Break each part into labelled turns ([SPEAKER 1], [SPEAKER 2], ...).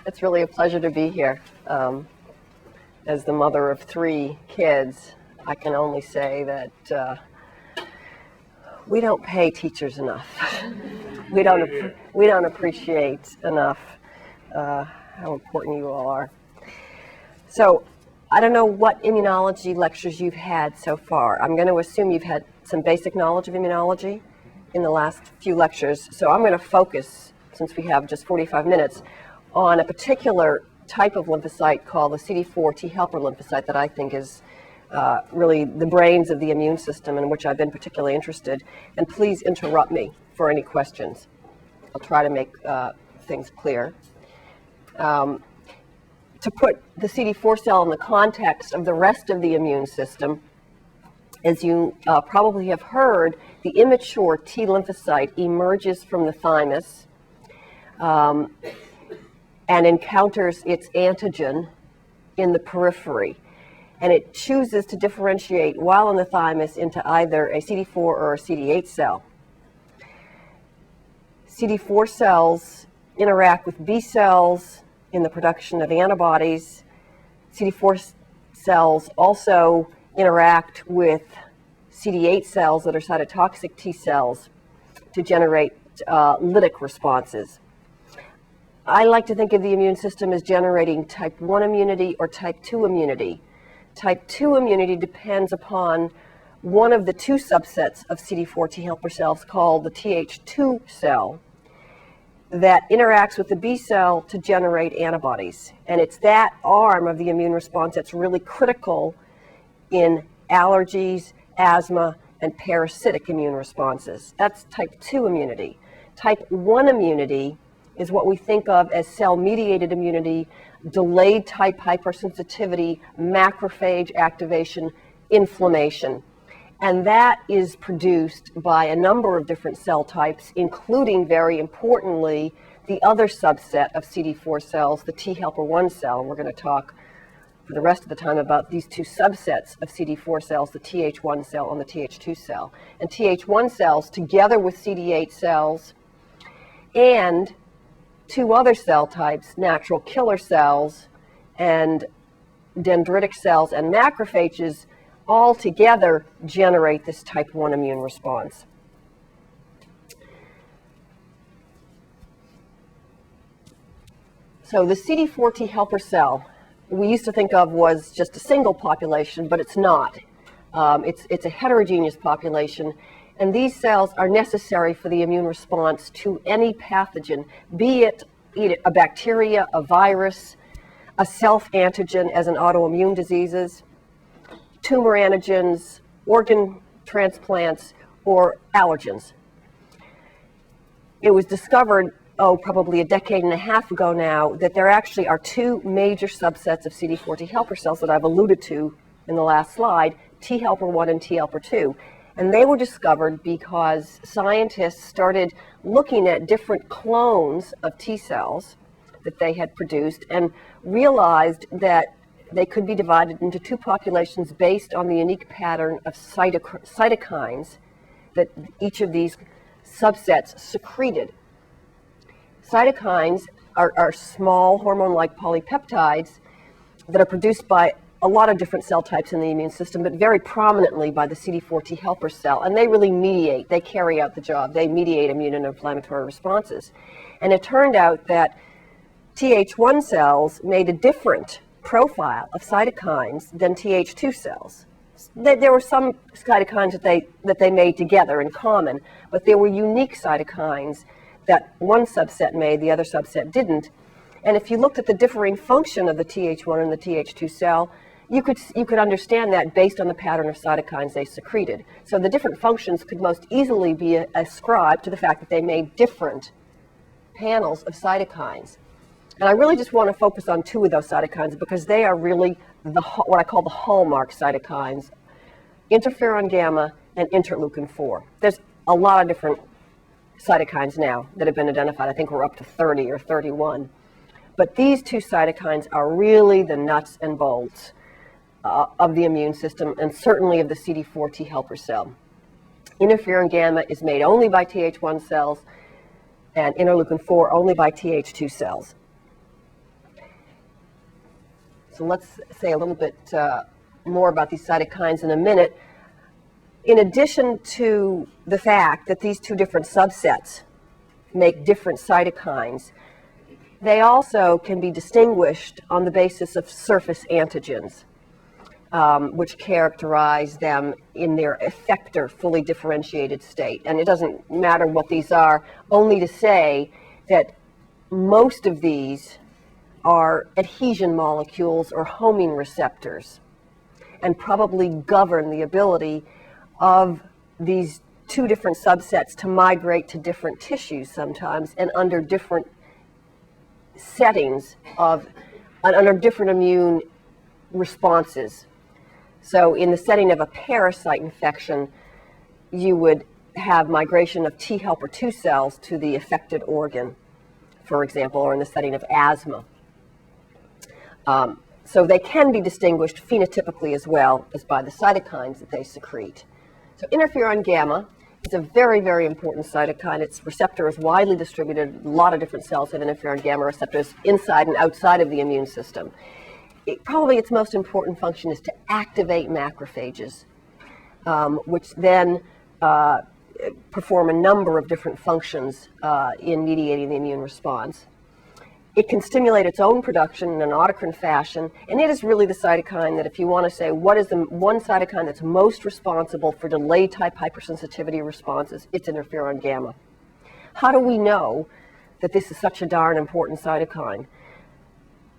[SPEAKER 1] It's really a pleasure to be here. As the mother of 3 kids, I can only say that we don't pay teachers enough. we don't appreciate enough how important you all are. So I don't know what immunology lectures you've had so far. I'm going to assume you've had some basic knowledge of immunology in the last few lectures. So I'm going to focus, since we have just 45 minutes, on a particular type of lymphocyte called the CD4 T helper lymphocyte that I think is really the brains of the immune system, in which I've been particularly interested. And please interrupt me for any questions. I'll try to make things clear. To put the CD4 cell in the context of the rest of the immune system, as you probably have heard, the immature T lymphocyte emerges from the thymus and encounters its antigen in the periphery. And it chooses to differentiate while in the thymus into either a CD4 or a CD8 cell. CD4 cells interact with B cells in the production of antibodies. CD4 cells also interact with CD8 cells that are cytotoxic T cells to generate lytic responses. I like to think of the immune system as generating type 1 immunity or type 2 immunity. Type 2 immunity depends upon one of the 2 subsets of CD4 T helper cells called the Th2 cell that interacts with the B cell to generate antibodies. And it's that arm of the immune response that's really critical in allergies, asthma, and parasitic immune responses. That's type 2 immunity. Type 1 immunity is what we think of as cell-mediated immunity, delayed type hypersensitivity, macrophage activation, inflammation. And that is produced by a number of different cell types, including, very importantly, the other subset of CD4 cells, the T helper 1 cell. And we're going to talk for the rest of the time about these 2 subsets of CD4 cells, the Th1 cell and the Th2 cell. And Th1 cells, together with CD8 cells and 2 other cell types, natural killer cells and dendritic cells and macrophages, all together generate this type 1 immune response. So the CD4 T helper cell we used to think of was just a single population, but it's not. It's a heterogeneous population, and these cells are necessary for the immune response to any pathogen, be it a bacteria, a virus, a self-antigen as in autoimmune diseases, tumor antigens, organ transplants, or allergens. It was discovered, probably a decade and a half ago now, that there actually are 2 major subsets of CD4 T helper cells that I've alluded to in the last slide, T helper 1 and T helper 2. And they were discovered because scientists started looking at different clones of T cells that they had produced and realized that they could be divided into 2 populations based on the unique pattern of cytokines that each of these subsets secreted. Cytokines are small hormone-like polypeptides that are produced by a lot of different cell types in the immune system, but very prominently by the CD4 T helper cell. And they really mediate, they carry out the job. They mediate immune and inflammatory responses. And it turned out that Th1 cells made a different profile of cytokines than Th2 cells. There were some cytokines that they made together in common, but there were unique cytokines that one subset made, the other subset didn't. And if you looked at the differing function of the Th1 and the Th2 cell, you could understand that based on the pattern of cytokines they secreted. So the different functions could most easily be ascribed to the fact that they made different panels of cytokines. And I really just want to focus on 2 of those cytokines because they are really what I call the hallmark cytokines, interferon gamma and interleukin 4. There's a lot of different cytokines now that have been identified. I think we're up to 30 or 31. But these 2 cytokines are really the nuts and bolts of the immune system, and certainly of the CD4 T helper cell. Interferon gamma is made only by Th1 cells, and interleukin 4 only by Th2 cells. So let's say a little bit more about these cytokines in a minute. In addition to the fact that these two different subsets make different cytokines, they also can be distinguished on the basis of surface antigens, which characterize them in their effector, fully differentiated state. And it doesn't matter what these are, only to say that most of these are adhesion molecules or homing receptors, and probably govern the ability of these two different subsets to migrate to different tissues sometimes, and under different settings under different immune responses. So in the setting of a parasite infection, you would have migration of T helper 2 cells to the affected organ, for example, or in the setting of asthma. So they can be distinguished phenotypically as well as by the cytokines that they secrete. So interferon gamma is a very, very important cytokine. Its receptor is widely distributed. A lot of different cells have interferon gamma receptors inside and outside of the immune system. Probably its most important function is to activate macrophages, which then perform a number of different functions in mediating the immune response. It can stimulate its own production in an autocrine fashion, and it is really the cytokine that, if you want to say what is the one cytokine that's most responsible for delayed type hypersensitivity responses, it's interferon gamma. How do we know that this is such a darn important cytokine?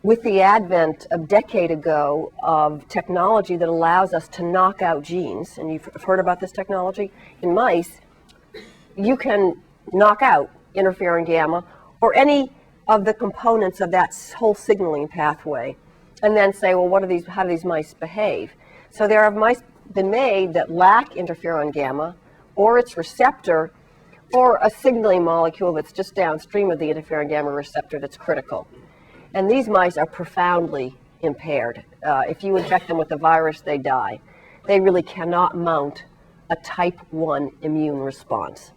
[SPEAKER 1] With the advent a decade ago of technology that allows us to knock out genes, and you've heard about this technology, in mice, you can knock out interferon gamma or any of the components of that whole signaling pathway, and then say, well, how do these mice behave? So there have mice been made that lack interferon gamma or its receptor, or a signaling molecule that's just downstream of the interferon gamma receptor that's critical. And these mice are profoundly impaired. If you infect them with the virus, they die. They really cannot mount a type 1 immune response.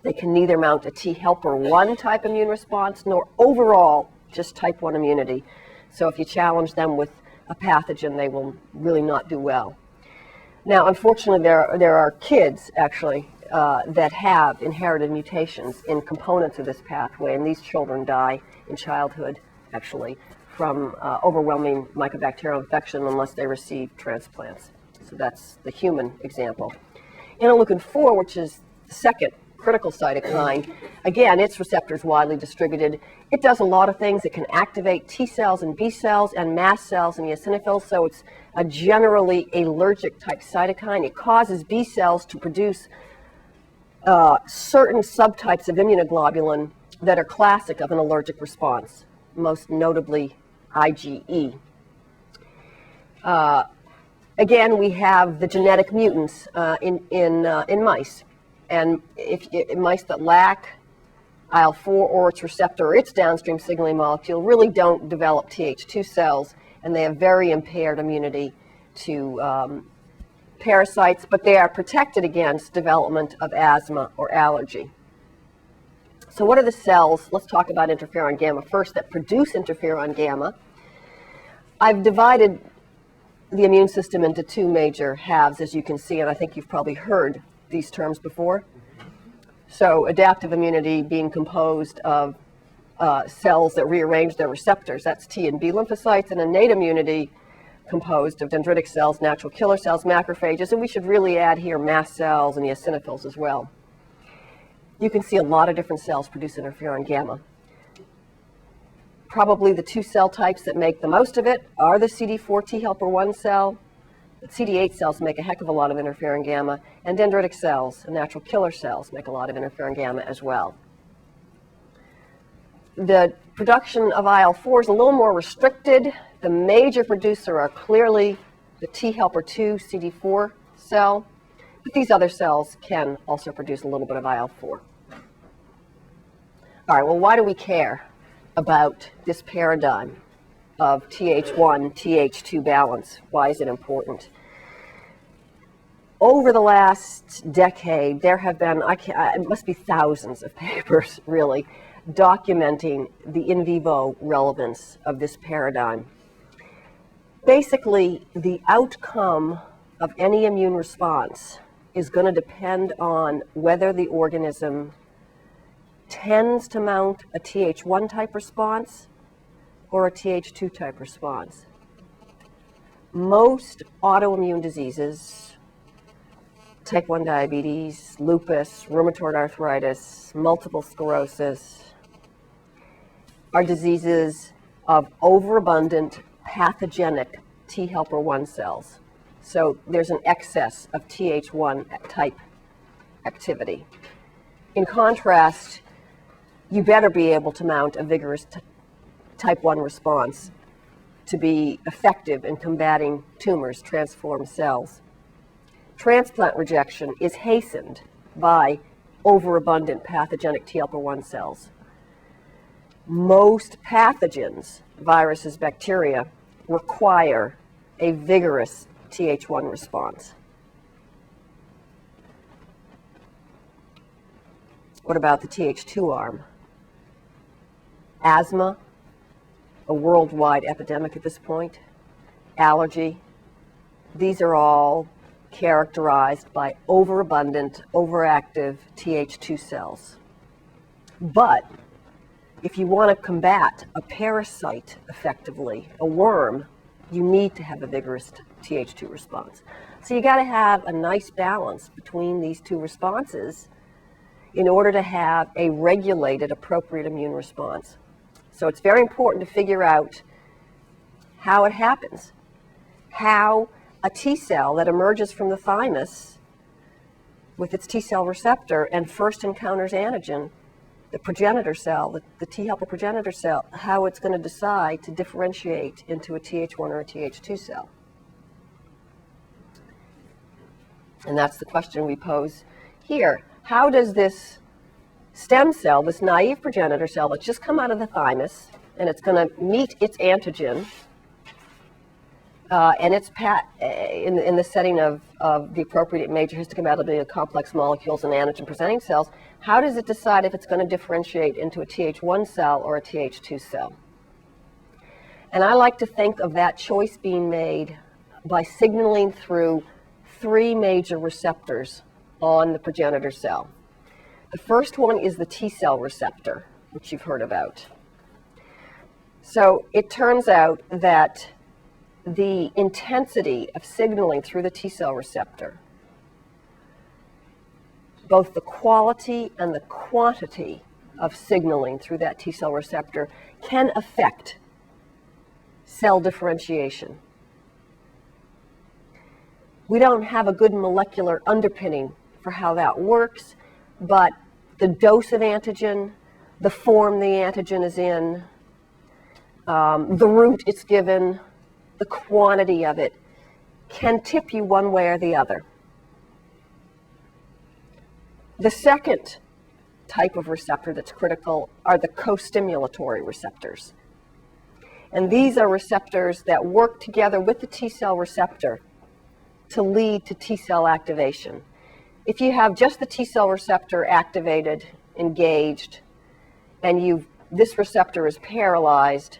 [SPEAKER 1] They can neither mount a T helper 1 type immune response, nor overall just type 1 immunity. So if you challenge them with a pathogen, they will really not do well. Now, unfortunately, there are kids, actually, that have inherited mutations in components of this pathway, and these children die in childhood, actually, from overwhelming mycobacterial infection unless they receive transplants. So that's the human example. Interleukin-4, which is the second critical cytokine, again, its receptor is widely distributed. It does a lot of things. It can activate T cells and B cells and mast cells and eosinophils, so it's a generally allergic type cytokine. It causes B cells to produce certain subtypes of immunoglobulin that are classic of an allergic response, most notably IgE. Again, we have the genetic mutants in mice. And if mice that lack IL-4 or its receptor or its downstream signaling molecule really don't develop Th2 cells, and they have very impaired immunity to parasites, but they are protected against development of asthma or allergy. So what are the cells? Let's talk about interferon gamma first, that produce interferon gamma. I've divided the immune system into two major halves, as you can see, and I think you've probably heard these terms before. So adaptive immunity being composed of cells that rearrange their receptors, that's T and B lymphocytes, and innate immunity composed of dendritic cells, natural killer cells, macrophages, and we should really add here mast cells and eosinophils as well. You can see a lot of different cells produce interferon gamma. Probably the two cell types that make the most of it are the CD4 T helper 1 cell. The CD8 cells make a heck of a lot of interferon gamma, and dendritic cells and natural killer cells make a lot of interferon gamma as well. The production of IL-4 is a little more restricted. The major producer are clearly the T helper 2 CD4 cell, but these other cells can also produce a little bit of IL-4. All right, well, why do we care about this paradigm of Th1, Th2 balance? Why is it important? Over the last decade, there have been, it must be thousands of papers, really, documenting the in vivo relevance of this paradigm. Basically, the outcome of any immune response is going to depend on whether the organism tends to mount a Th1 type response or a Th2 type response. Most autoimmune diseases, type 1 diabetes, lupus, rheumatoid arthritis, multiple sclerosis, are diseases of overabundant pathogenic T helper 1 cells. So there's an excess of Th1 type activity. In contrast, you better be able to mount a vigorous type 1 response to be effective in combating tumors, transformed cells. Transplant rejection is hastened by overabundant pathogenic T helper 1 cells. Most pathogens, viruses, bacteria, require a vigorous Th1 response. What about the Th2 arm? Asthma, a worldwide epidemic at this point. Allergy. These are all characterized by overabundant, overactive Th2 cells. But if you want to combat a parasite effectively, a worm, you need to have a vigorous Th2 response. So you got to have a nice balance between these two responses in order to have a regulated, appropriate immune response. So it's very important to figure out how it happens, how a T cell that emerges from the thymus with its T cell receptor and first encounters antigen, the progenitor cell, the T helper progenitor cell, how it's going to decide to differentiate into a Th1 or a Th2 cell. And that's the question we pose here. How does this stem cell, this naive progenitor cell that's just come out of the thymus, and it's going to meet its antigen, and it's in the setting of the appropriate major histocompatibility of complex molecules and antigen-presenting cells, how does it decide if it's going to differentiate into a Th1 cell or a Th2 cell? And I like to think of that choice being made by signaling through three major receptors on the progenitor cell. The first one is the T cell receptor, which you've heard about. So it turns out that the intensity of signaling through the T cell receptor, both the quality and the quantity of signaling through that T cell receptor, can affect cell differentiation. We don't have a good molecular underpinning for how that works, but the dose of antigen, the form the antigen is in, the route it's given, the quantity of it can tip you one way or the other. The second type of receptor that's critical are the co-stimulatory receptors. And these are receptors that work together with the T cell receptor to lead to T cell activation. If you have just the T cell receptor activated, engaged, and this receptor is paralyzed,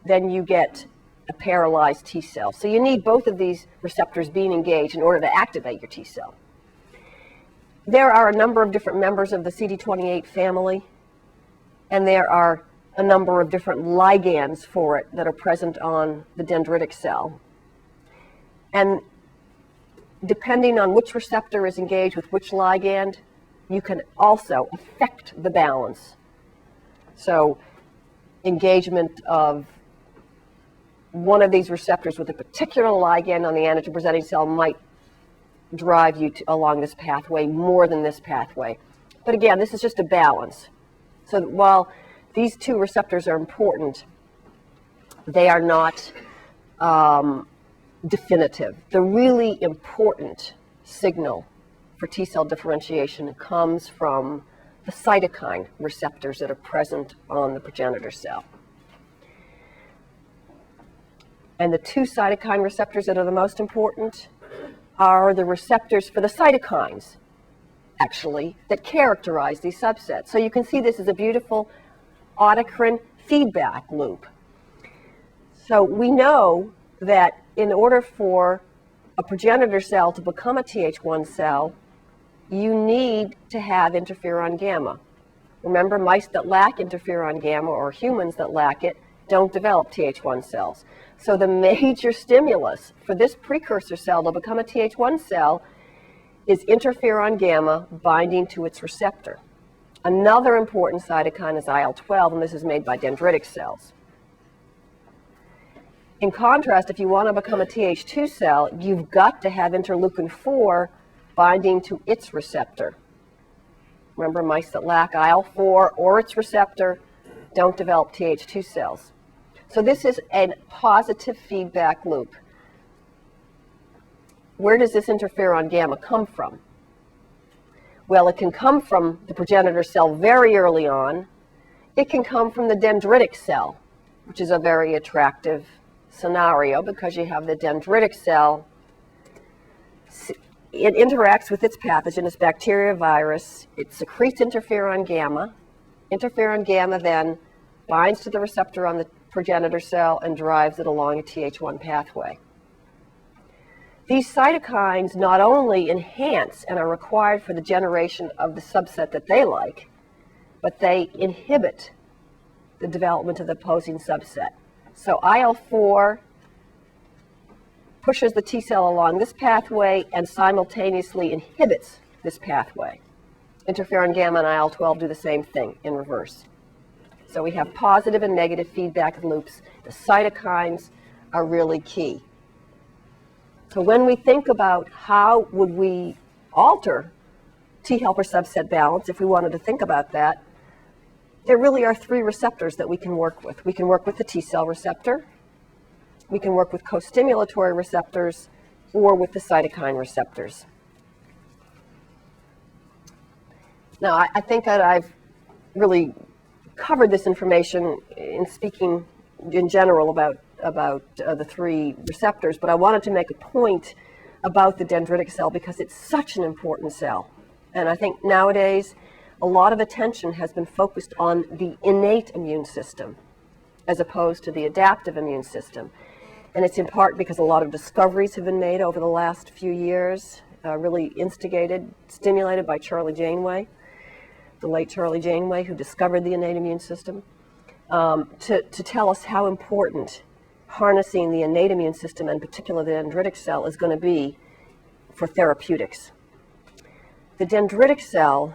[SPEAKER 1] then you get a paralyzed T cell. So you need both of these receptors being engaged in order to activate your T cell. There are a number of different members of the CD28 family, and there are a number of different ligands for it that are present on the dendritic cell. And depending on which receptor is engaged with which ligand, you can also affect the balance. So engagement of one of these receptors with a particular ligand on the antigen-presenting cell might drive you along this pathway more than this pathway. But again, this is just a balance. So while these two receptors are important, they are not definitive. The really important signal for T cell differentiation comes from the cytokine receptors that are present on the progenitor cell. And the two cytokine receptors that are the most important are the receptors for the cytokines, actually, that characterize these subsets. So you can see this is a beautiful autocrine feedback loop. So we know that in order for a progenitor cell to become a Th1 cell, you need to have interferon gamma. Remember, mice that lack interferon gamma, or humans that lack it, don't develop Th1 cells. So the major stimulus for this precursor cell to become a Th1 cell is interferon gamma binding to its receptor. Another important cytokine is IL-12, and this is made by dendritic cells. In contrast, if you want to become a Th2 cell, you've got to have interleukin-4 binding to its receptor. Remember, mice that lack IL-4 or its receptor don't develop Th2 cells. So this is a positive feedback loop. Where does this interferon gamma come from? Well, it can come from the progenitor cell very early on. It can come from the dendritic cell, which is a very attractive scenario because you have the dendritic cell. It interacts with its pathogen, its bacteria, virus. It secretes interferon gamma. Interferon gamma then binds to the receptor on the progenitor cell and drives it along a Th1 pathway. These cytokines not only enhance and are required for the generation of the subset that they like, but they inhibit the development of the opposing subset. So IL-4 pushes the T cell along this pathway and simultaneously inhibits this pathway. Interferon gamma and IL-12 do the same thing in reverse. So we have positive and negative feedback loops. The cytokines are really key. So when we think about how would we alter T helper subset balance, if we wanted to think about that, there really are three receptors that we can work with. We can work with the T cell receptor, we can work with costimulatory receptors, or with the cytokine receptors. Now, I think that I've really covered this information in speaking in general about the three receptors, but I wanted to make a point about the dendritic cell because it's such an important cell. And I think nowadays a lot of attention has been focused on the innate immune system as opposed to the adaptive immune system. And it's in part because a lot of discoveries have been made over the last few years, really stimulated by Charlie Janeway, the late Charlie Janeway, who discovered the innate immune system, to tell us how important harnessing the innate immune system, and particularly the dendritic cell, is going to be for therapeutics. The dendritic cell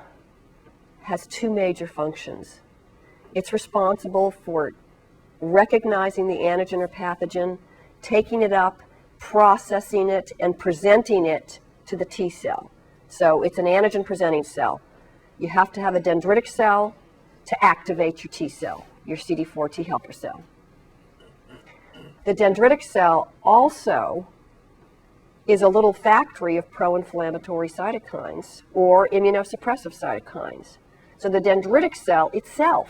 [SPEAKER 1] has two major functions. It's responsible for recognizing the antigen or pathogen, taking it up, processing it, and presenting it to the T cell. So it's an antigen presenting cell. You have to have a dendritic cell to activate your T cell, your CD4 T helper cell. The dendritic cell also is a little factory of pro-inflammatory cytokines or immunosuppressive cytokines. So the dendritic cell itself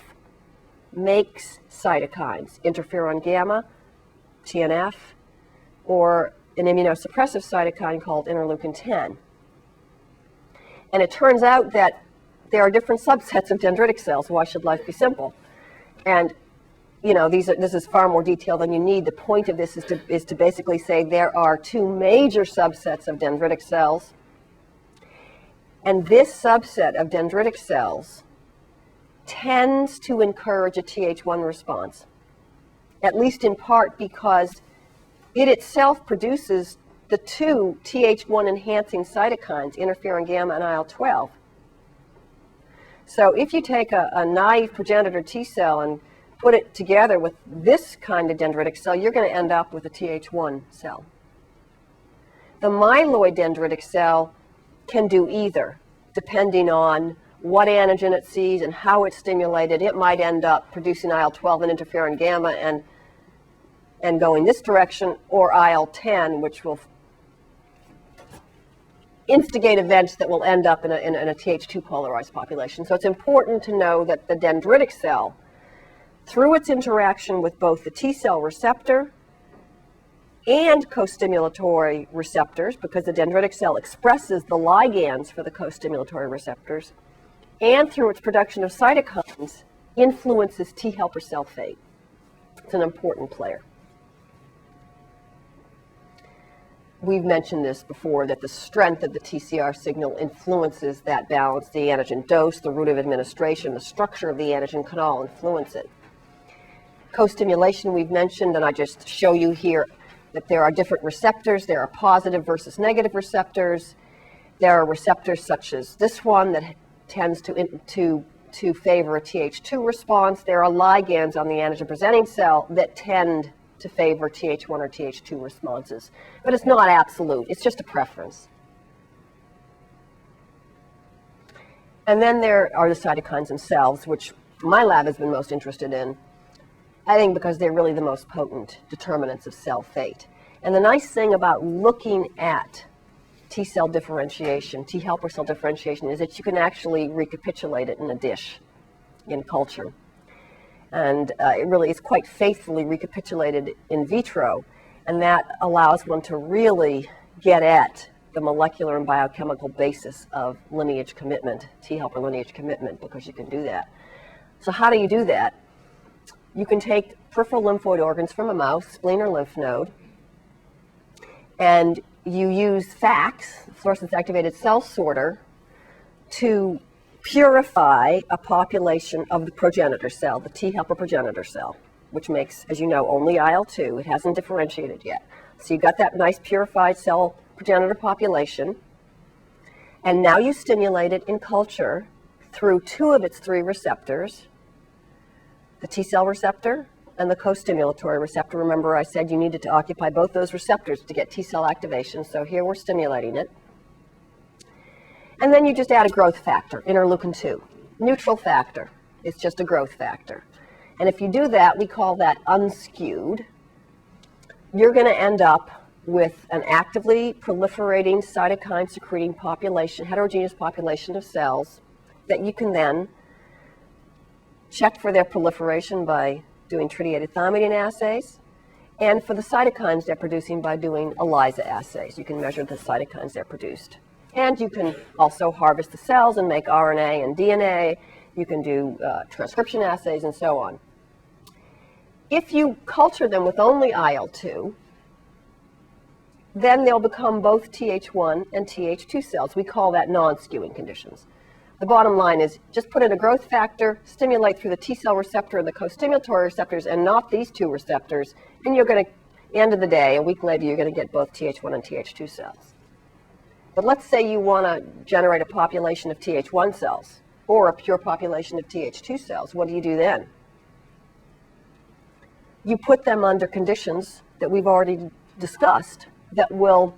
[SPEAKER 1] makes cytokines, interferon gamma, TNF, or an immunosuppressive cytokine called interleukin 10. And it turns out that there are different subsets of dendritic cells. Why should life be simple? And this is far more detail than you need. The point of this is to basically say there are two major subsets of dendritic cells. And this subset of dendritic cells tends to encourage a Th1 response, at least in part because it itself produces the two Th1 enhancing cytokines, interferon gamma and IL-12. So if you take a naive progenitor T cell and put it together with this kind of dendritic cell, you're going to end up with a Th1 cell. The myeloid dendritic cell can do either, depending on what antigen it sees and how it's stimulated. It might end up producing IL-12 and interferon gamma and go in this direction, or IL-10, which will instigate events that will end up in a Th2 polarized population. So it's important to know that the dendritic cell, through its interaction with both the T cell receptor and co-stimulatory receptors, because the dendritic cell expresses the ligands for the co-stimulatory receptors, and through its production of cytokines, influences T helper cell fate. It's an important player. we've mentioned this before, that the strength of the TCR signal influences that balance. The antigen dose, the route of administration, the structure of the antigen can all influence it. Co-stimulation we've mentioned, and I just show you here that there are different receptors. There are positive versus negative receptors. There are receptors such as this one that tends to favor a Th2 response. There are ligands on the antigen-presenting cell that tend to favor Th1 or Th2 responses. But it's not absolute. It's just a preference. And then there are the cytokines themselves, which my lab has been most interested in, I think because they're really the most potent determinants of cell fate. And the nice thing about looking at T cell differentiation, T helper cell differentiation, is that you can actually recapitulate it in a dish in culture. And it really is quite faithfully recapitulated in vitro, and that allows one to really get at the molecular and biochemical basis of lineage commitment, T helper lineage commitment, because you can do that. So how do you do that? You can take peripheral lymphoid organs from a mouse, spleen or lymph node, and you use FACS, fluorescence activated cell sorter, to purify a population of the progenitor cell, the T helper progenitor cell, which makes, as you know, only IL-2. It hasn't differentiated yet. So you've got that nice purified cell progenitor population, and now you stimulate it in culture through two of its three receptors, the T cell receptor and the co-stimulatory receptor. Remember, I said you needed to occupy both those receptors to get T cell activation, so here we're stimulating it. And then you just add a growth factor, interleukin-2. Neutral factor, it's just a growth factor. And if you do that, we call that unskewed. You're going to end up with an actively proliferating cytokine secreting population, heterogeneous population of cells that you can then check for their proliferation by doing tritiated thymidine assays, and for the cytokines they're producing by doing ELISA assays. You can measure the cytokines they're produced. And you can also harvest the cells and make RNA and DNA. You can do transcription assays and so on. If you culture them with only IL-2, then they'll become both Th1 and Th2 cells. We call that non-skewing conditions. The bottom line is just put in a growth factor, stimulate through the T cell receptor and the co-stimulatory receptors and not these two receptors, and you're going to, end of the day, a week later, you're going to get both Th1 and Th2 cells. But let's say you want to generate a population of Th1 cells or a pure population of Th2 cells. What do you do then? You put them under conditions that we've already discussed that will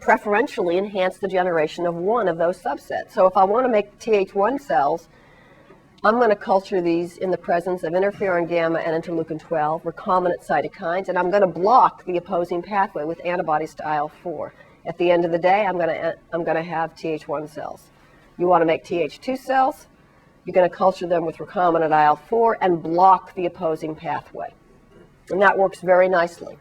[SPEAKER 1] preferentially enhance the generation of one of those subsets. So if I want to make Th1 cells, I'm going to culture these in the presence of interferon gamma and interleukin-12, recombinant cytokines, and I'm going to block the opposing pathway with antibodies to IL-4. At the end of the day, I'm going to have Th1 cells. You want to make Th2 cells, you're going to culture them with recombinant IL-4 and block the opposing pathway. And that works very nicely.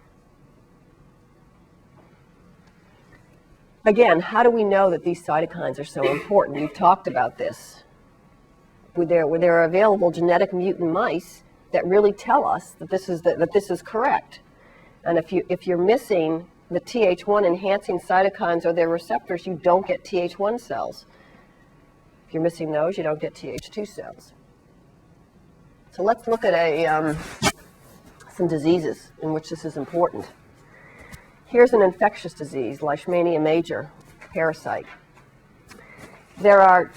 [SPEAKER 1] Again, how do we know that these cytokines are so important? We've talked about this. There are available genetic mutant mice that really tell us that this is correct. And if you're missing the Th1 enhancing cytokines or their receptors, you don't get Th1 cells. If you're missing those, you don't get Th2 cells. So let's look at some diseases in which this is important. Here's an infectious disease, Leishmania major parasite. There are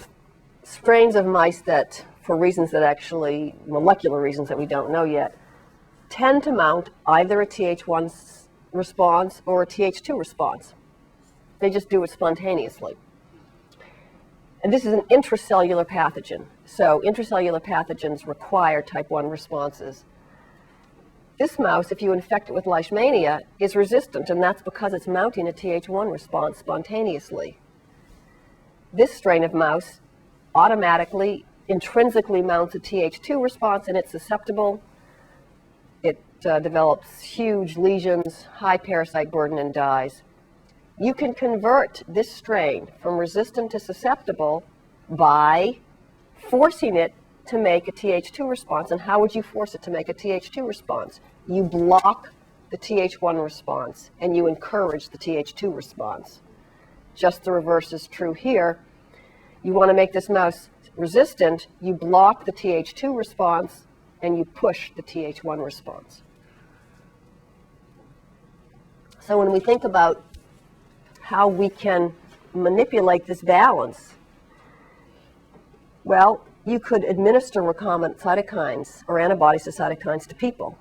[SPEAKER 1] strains of mice that, for reasons that actually, molecular reasons that we don't know yet, tend to mount either a Th1 response or a Th2 response. They just do it spontaneously. And this is an intracellular pathogen. So intracellular pathogens require type 1 responses. This mouse, if you infect it with Leishmania, is resistant, and that's because it's mounting a Th1 response spontaneously. This strain of mouse automatically, intrinsically mounts a Th2 response, and it's susceptible. It develops huge lesions, high parasite burden, and dies. You can convert this strain from resistant to susceptible by forcing it to make a Th2 response. And how would you force it to make a Th2 response? You block the Th1 response and you encourage the Th2 response. Just the reverse is true here. You want to make this mouse resistant, you block the Th2 response and you push the Th1 response. So when we think about how we can manipulate this balance, well, you could administer recombinant cytokines or antibodies to cytokines to people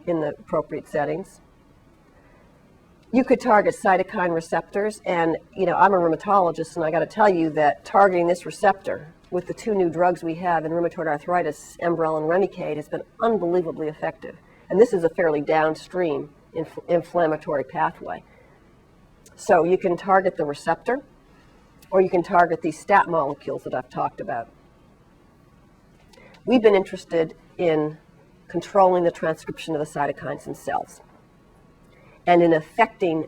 [SPEAKER 1] in the appropriate settings. You could target cytokine receptors, and I'm a rheumatologist, and I got to tell you that targeting this receptor with the two new drugs we have in rheumatoid arthritis, Enbrel and Remicade, has been unbelievably effective. And this is a fairly downstream inflammatory pathway. So you can target the receptor, or you can target these STAT molecules that I've talked about. We've been interested in controlling the transcription of the cytokines in cells and in affecting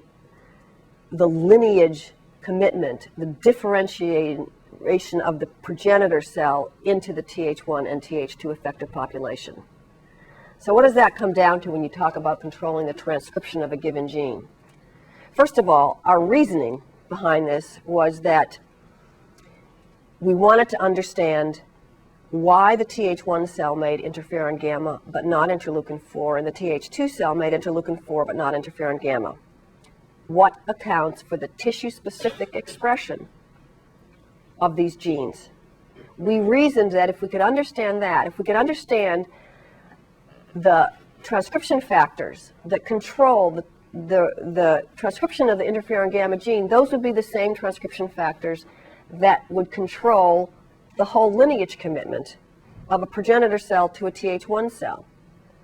[SPEAKER 1] the lineage commitment, the differentiation of the progenitor cell into the Th1 and Th2 effector population. So what does that come down to when you talk about controlling the transcription of a given gene? First of all, our reasoning behind this was that we wanted to understand why the Th1 cell made interferon gamma but not interleukin 4, and the Th2 cell made interleukin 4 but not interferon gamma. What accounts for the tissue-specific expression of these genes? We reasoned that if we could understand that, if we could understand the transcription factors that control the transcription of the interferon gamma gene, those would be the same transcription factors that would control the whole lineage commitment of a progenitor cell to a Th1 cell.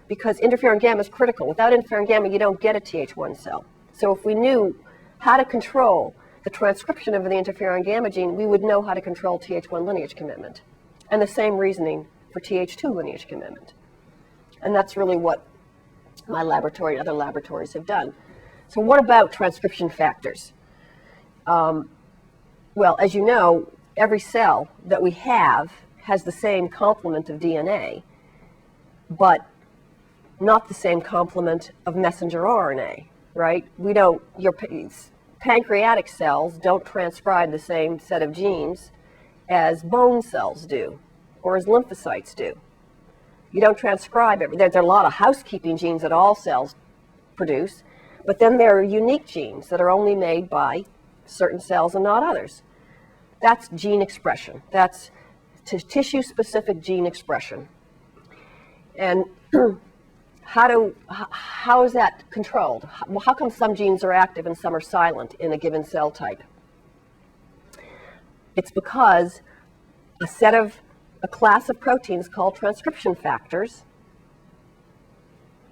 [SPEAKER 1] Because interferon gamma is critical. Without interferon gamma, you don't get a Th1 cell. So if we knew how to control the transcription of the interferon gamma gene, we would know how to control Th1 lineage commitment. And the same reasoning for Th2 lineage commitment. And that's really what my laboratory and other laboratories have done. So what about transcription factors? Well, as you know, every cell that we have has the same complement of DNA, but not the same complement of messenger RNA, right? Your pancreatic cells don't transcribe the same set of genes as bone cells do, or as lymphocytes do. You don't transcribe it. There's a lot of housekeeping genes that all cells produce, but then there are unique genes that are only made by certain cells and not others. That's gene expression. That's tissue-specific gene expression. And how is that controlled? How come some genes are active and some are silent in a given cell type? It's because a class of proteins called transcription factors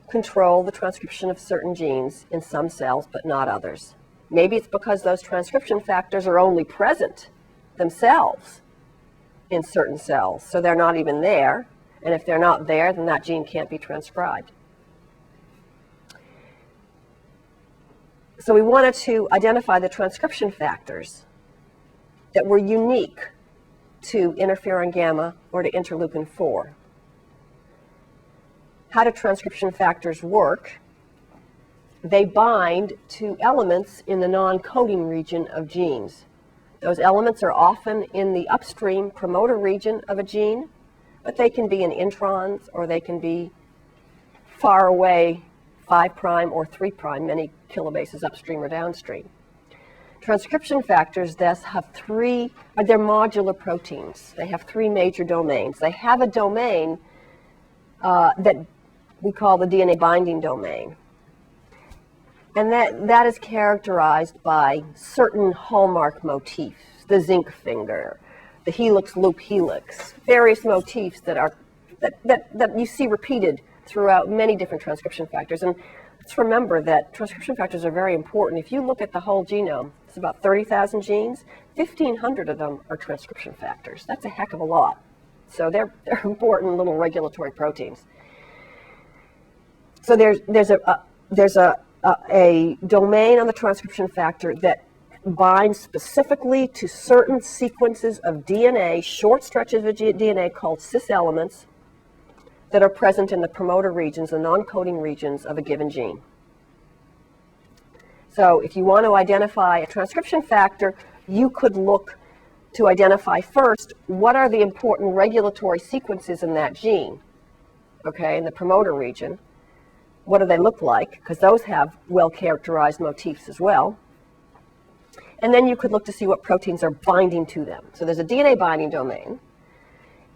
[SPEAKER 1] control the transcription of certain genes in some cells but not others. Maybe it's because those transcription factors are only present themselves in certain cells, so they're not even there, and if they're not there, then that gene can't be transcribed. So we wanted to identify the transcription factors that were unique to interferon gamma or to interleukin 4. How do transcription factors work? They bind to elements in the non-coding region of genes. Those elements are often in the upstream promoter region of a gene, but they can be in introns or they can be far away, 5' or 3', many kilobases upstream or downstream. Transcription factors thus have they're modular proteins. They have three major domains. They have a domain that we call the DNA binding domain. And that is characterized by certain hallmark motifs, the zinc finger, the helix loop helix, various motifs that you see repeated throughout many different transcription factors. And let's remember that transcription factors are very important. If you look at the whole genome, it's about 30,000 genes, 1,500 of them are transcription factors. That's a heck of a lot. So they're important little regulatory proteins. So there's a domain on the transcription factor that binds specifically to certain sequences of DNA, short stretches of DNA called cis elements that are present in the promoter regions, the non-coding regions of a given gene. So if you want to identify a transcription factor, you could look to identify first what are the important regulatory sequences in that gene, okay, in the promoter region. What do they look like? Because those have well-characterized motifs as well. And then you could look to see what proteins are binding to them. So there's a DNA binding domain.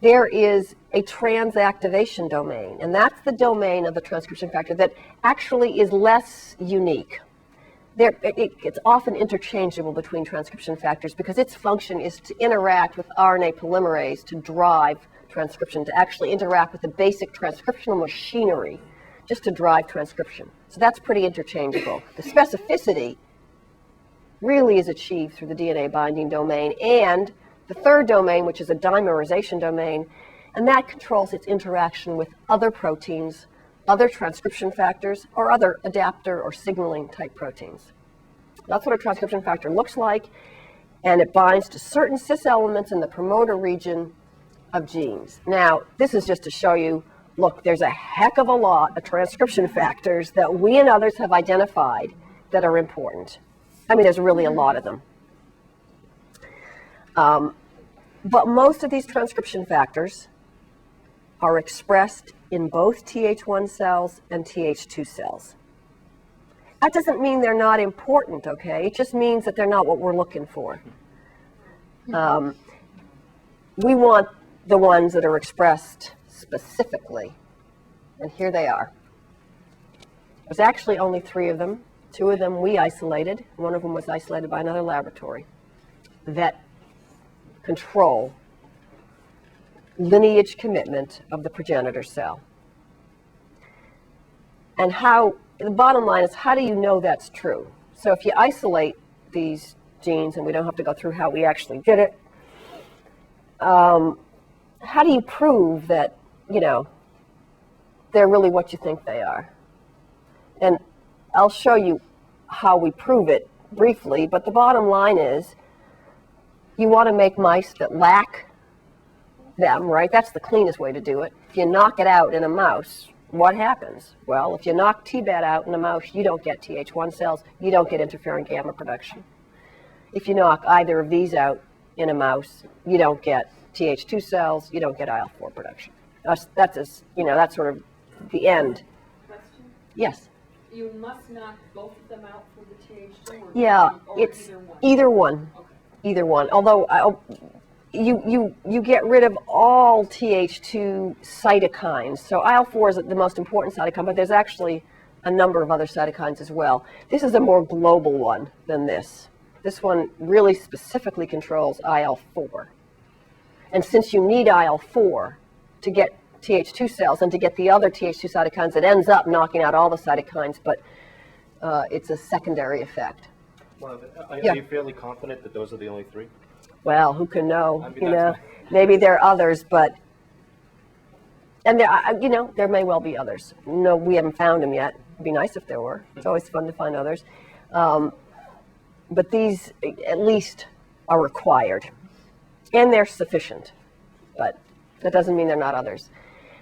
[SPEAKER 1] There is a transactivation domain, and that's the domain of the transcription factor that actually is less unique. It's often interchangeable between transcription factors because its function is to interact with RNA polymerase to drive transcription, to actually interact with the basic transcriptional machinery just to drive transcription. So that's pretty interchangeable. The specificity really is achieved through the DNA binding domain and the third domain, which is a dimerization domain, and that controls its interaction with other proteins, other transcription factors, or other adapter or signaling type proteins. That's what a transcription factor looks like, and it binds to certain cis elements in the promoter region of genes. Now, this is just to show you, look, there's a heck of a lot of transcription factors that we and others have identified that are important. I mean, there's really a lot of them. But most of these transcription factors are expressed in both Th1 cells and Th2 cells. That doesn't mean they're not important, okay? It just means that they're not what we're looking for. We want the ones that are expressed specifically, and here they are. There's actually only 3 of them. 2 of them we isolated. One of them was isolated by another laboratory that control lineage commitment of the progenitor cell. And the bottom line is, how do you know that's true? So if you isolate these genes, and we don't have to go through how we actually did it, how do you prove that, they're really what you think they are? And I'll show you how we prove it briefly, but the bottom line is, you want to make mice that lack them, right? That's the cleanest way to do it. If you knock it out in a mouse, what happens? Well, if you knock Tbat out in a mouse, you don't get Th1 cells, you don't get interferon gamma production. If you knock either of these out in a mouse, you don't get Th2 cells, you don't get IL-4 production. That's sort of the end.
[SPEAKER 2] Question?
[SPEAKER 1] Yes?
[SPEAKER 2] You must knock both of them out for the Th2?
[SPEAKER 1] Yeah, it's either one.
[SPEAKER 2] Okay.
[SPEAKER 1] Either one. Although you get rid of all Th2 cytokines. So IL-4 is the most important cytokine, but there's actually a number of other cytokines as well. This is a more global one than this. This one really specifically controls IL-4. And since you need IL-4 to get Th2 cells and to get the other Th2 cytokines, it ends up knocking out all the cytokines, but it's a secondary effect.
[SPEAKER 3] Well, are
[SPEAKER 1] Yeah.
[SPEAKER 3] you fairly confident that those are the only 3?
[SPEAKER 1] Well, who can know?
[SPEAKER 3] I mean,
[SPEAKER 1] Maybe there are others, but there may well be others. No, we haven't found them yet. It'd be nice if there were. It's always fun to find others. But these, at least, are required, and they're sufficient. But that doesn't mean they're not others.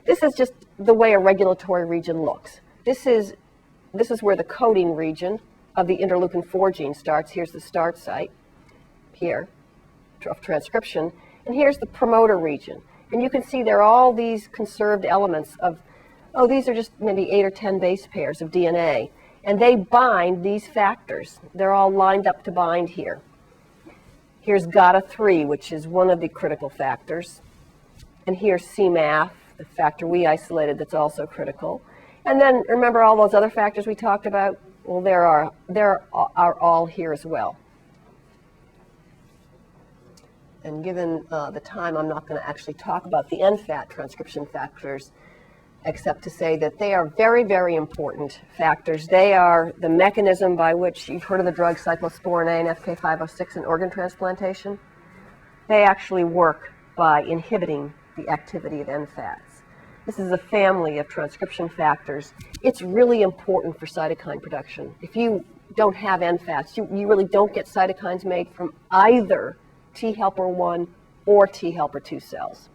[SPEAKER 1] This is just the way a regulatory region looks. This is where the coding region of the interleukin-4 gene starts. Here's the start site here of transcription, and here's the promoter region. And you can see there are all these conserved elements of, these are just maybe 8 or 10 base pairs of DNA, and they bind these factors. They're all lined up to bind here. Here's GATA3, which is one of the critical factors, and here's CMAF, the factor we isolated that's also critical. And then remember all those other factors we talked about? Well, there are all here as well. And given the time, I'm not going to actually talk about the NFAT transcription factors, except to say that they are very, very important factors. They are the mechanism by which you've heard of the drug cyclosporin A and FK506 in organ transplantation. They actually work by inhibiting the activity of NFATs. This is a family of transcription factors. It's really important for cytokine production. If you don't have NFATs, you really don't get cytokines made from either T helper 1 or T helper 2 cells.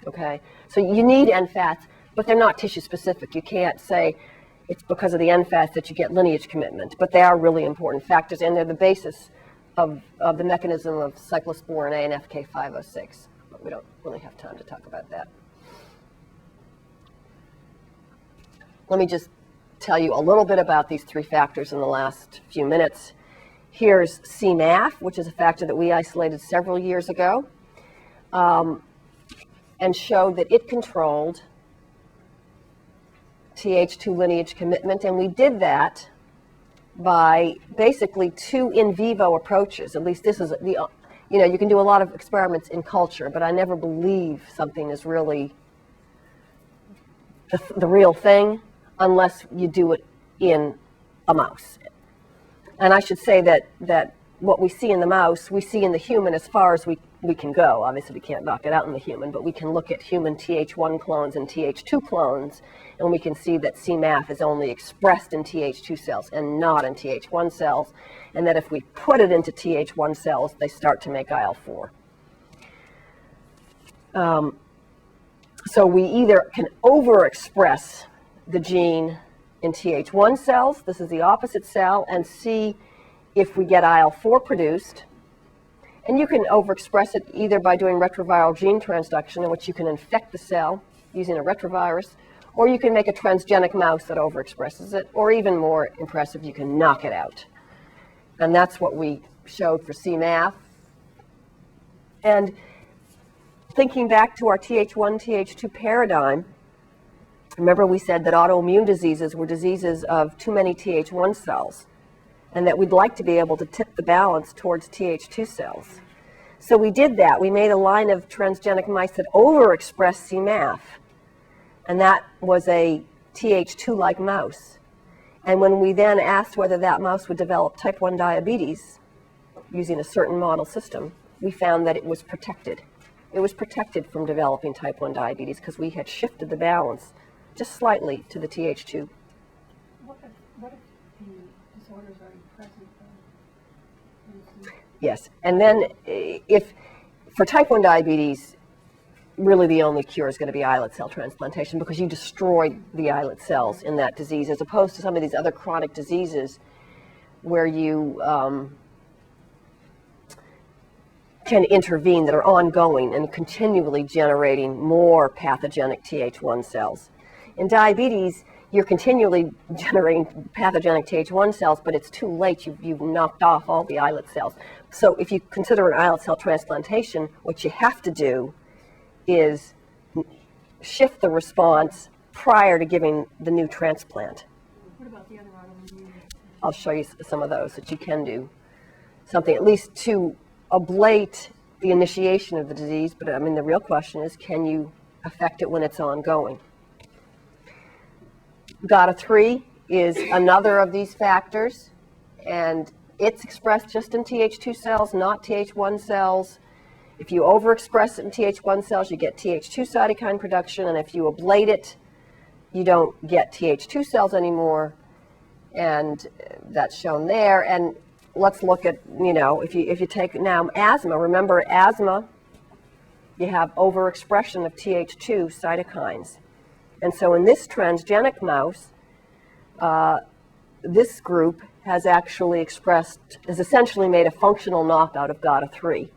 [SPEAKER 1] Okay? So you need NFATs, but they're not tissue specific. You can't say, it's because of the NFAS that you get lineage commitment, but they are really important factors, and they're the basis of the mechanism of cyclosporin A and FK506, but we don't really have time to talk about that. Let me just tell you a little bit about these three factors in the last few minutes. Here's CMAF, which is a factor that we isolated several years ago, and showed that it controlled Th2 lineage commitment, and we did that by basically two in vivo approaches. At least this is the, you can do a lot of experiments in culture, but I never believe something is really the real thing unless you do it in a mouse. And I should say that what we see in the mouse, we see in the human as far as we can go. Obviously, we can't knock it out in the human, but we can look at human Th1 clones and Th2 clones, and we can see that CMAF is only expressed in Th2 cells and not in Th1 cells, and that if we put it into Th1 cells, they start to make IL-4. So we either can overexpress the gene in Th1 cells, this is the opposite cell, and see if we get IL-4 produced. And you can overexpress it either by doing retroviral gene transduction, in which you can infect the cell using a retrovirus, or you can make a transgenic mouse that overexpresses it, or even more impressive, you can knock it out. And that's what we showed for CMAF. And thinking back to our Th1, Th2 paradigm, remember we said that autoimmune diseases were diseases of too many Th1 cells, and that we'd like to be able to tip the balance towards Th2 cells. So we did that. We made a line of transgenic mice that overexpressed CMAF, and that was a Th2-like mouse. And when we then asked whether that mouse would develop type 1 diabetes using a certain model system, we found that it was protected. It was protected from developing type 1 diabetes because we had shifted the balance just slightly to the Th2.
[SPEAKER 2] What if the disorders are present though?
[SPEAKER 1] Yes, and then if for type 1 diabetes, really the only cure is going to be islet cell transplantation because you destroy the islet cells in that disease, as opposed to some of these other chronic diseases where you can intervene that are ongoing and continually generating more pathogenic Th1 cells. In diabetes, you're continually generating pathogenic Th1 cells, but it's too late. You've knocked off all the islet cells. So if you consider an islet cell transplantation, what you have to do is shift the response prior to giving the new transplant.
[SPEAKER 2] What about the other autoimmune?
[SPEAKER 1] I'll show you some of those that you can do something at least to ablate the initiation of the disease, but I mean the real question is, can you affect it when it's ongoing? GATA3 is another of these factors, and it's expressed just in Th2 cells, not Th1 cells. If you overexpress it in Th1 cells, you get Th2 cytokine production, and if you ablate it, you don't get Th2 cells anymore, and that's shown there. And let's look at, if you take now asthma, remember asthma, you have overexpression of Th2 cytokines. And so in this transgenic mouse, this group has essentially made a functional knockout of GATA3,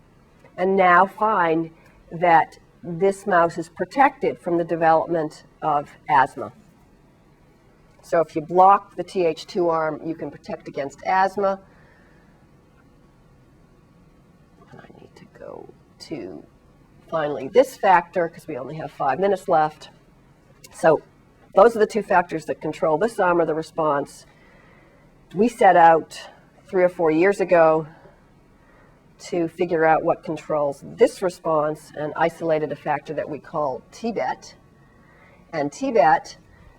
[SPEAKER 1] and now find that this mouse is protected from the development of asthma. So if you block the Th2 arm, you can protect against asthma. And I need to go to, finally, this factor, because we only have 5 minutes left. So those are the two factors that control this arm of the response. We set out 3 or 4 years ago to figure out what controls this response and isolated a factor that we call TBET. And TBET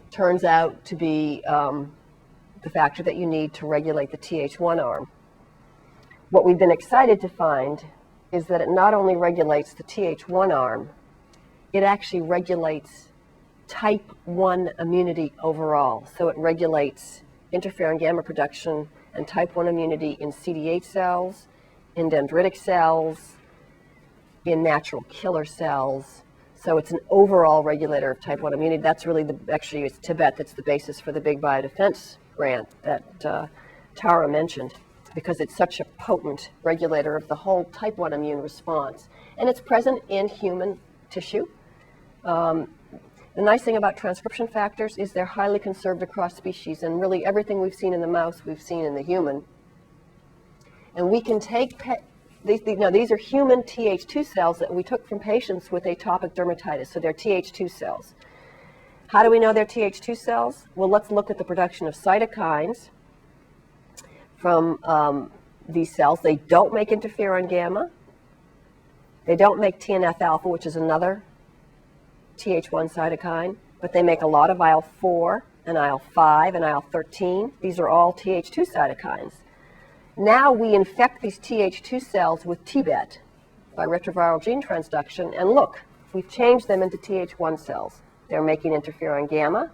[SPEAKER 1] turns out to be the factor that you need to regulate the Th1 arm. What we've been excited to find is that it not only regulates the Th1 arm, it actually regulates type 1 immunity overall. So it regulates interferon gamma production and type 1 immunity in CD8 cells, in dendritic cells, in natural killer cells. So it's an overall regulator of type 1 immunity. That's really actually it's Tibet that's the basis for the big biodefense grant that Tara mentioned, because it's such a potent regulator of the whole type 1 immune response. And it's present in human tissue. The nice thing about transcription factors is they're highly conserved across species, and really everything we've seen in the mouse, we've seen in the human. And we can take, these are human Th2 cells that we took from patients with atopic dermatitis, so they're Th2 cells. How do we know they're Th2 cells? Well, let's look at the production of cytokines from these cells. They don't make interferon gamma. They don't make TNF alpha, which is another Th1 cytokine, but they make a lot of IL-4 and IL-5 and IL-13. These are all Th2 cytokines. Now we infect these Th2 cells with Tibet by retroviral gene transduction, and look, we've changed them into Th1 cells. They're making interferon gamma,